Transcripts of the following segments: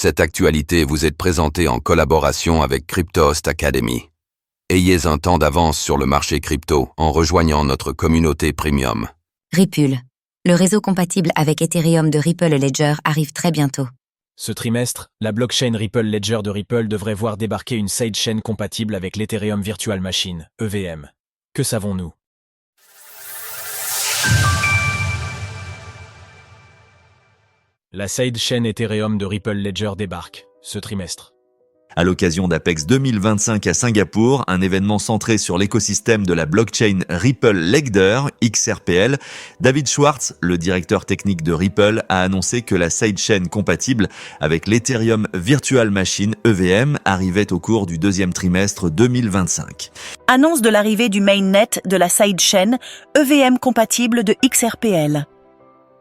Cette actualité vous est présentée en collaboration avec Cryptost Academy. Ayez un temps d'avance sur le marché crypto en rejoignant notre communauté premium. Ripple. Le réseau compatible avec Ethereum de Ripple Ledger arrive très bientôt. Ce trimestre, la blockchain Ripple Ledger de Ripple devrait voir débarquer une sidechain compatible avec l'Ethereum Virtual Machine, EVM. Que savons-nous? La sidechain Ethereum de Ripple Ledger débarque, ce trimestre. À l'occasion d'Apex 2025 à Singapour, un événement centré sur l'écosystème de la blockchain Ripple Ledger, XRPL, David Schwartz, le directeur technique de Ripple, a annoncé que la sidechain compatible avec l'Ethereum Virtual Machine, EVM, arrivait au cours du deuxième trimestre 2025. Annonce de l'arrivée du mainnet de la sidechain EVM compatible de XRPL.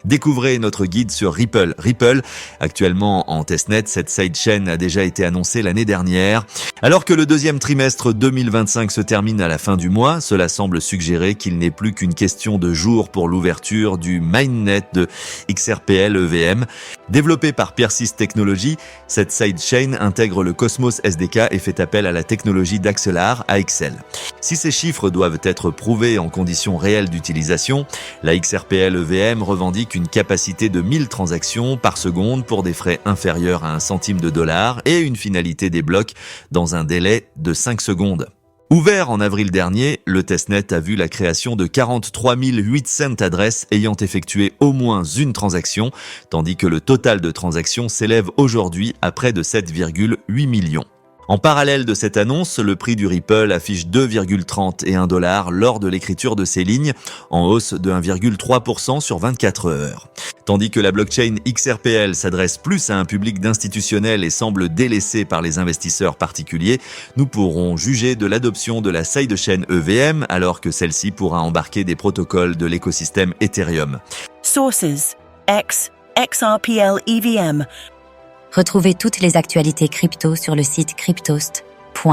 Découvrez notre guide sur Ripple. Ripple, actuellement en testnet, cette sidechain a déjà été annoncée l'année dernière. Alors que le deuxième trimestre 2025 se termine à la fin du mois, cela semble suggérer qu'il n'est plus qu'une question de jours pour l'ouverture du mainnet de XRPL EVM. Développée par Persist Technologies, cette sidechain intègre le Cosmos SDK et fait appel à la technologie d'Axelar, AXL. Si ces chiffres doivent être prouvés en conditions réelles d'utilisation, la XRPL EVM revendique une capacité de 1000 transactions par seconde pour des frais inférieurs à 1 centime de dollar et une finalité des blocs dans un délai de 5 secondes. Ouvert en avril dernier, le testnet a vu la création de 43 800 adresses ayant effectué au moins une transaction, tandis que le total de transactions s'élève aujourd'hui à près de 7,8 millions. En parallèle de cette annonce, le prix du Ripple affiche 2,31 $ lors de l'écriture de ces lignes, en hausse de 1,3% sur 24 heures. Tandis que la blockchain XRPL s'adresse plus à un public d'institutionnels et semble délaissée par les investisseurs particuliers, nous pourrons juger de l'adoption de la sidechain EVM alors que celle-ci pourra embarquer des protocoles de l'écosystème Ethereum. Sources. XRPL EVM. Retrouvez toutes les actualités crypto sur le site cryptost.fr.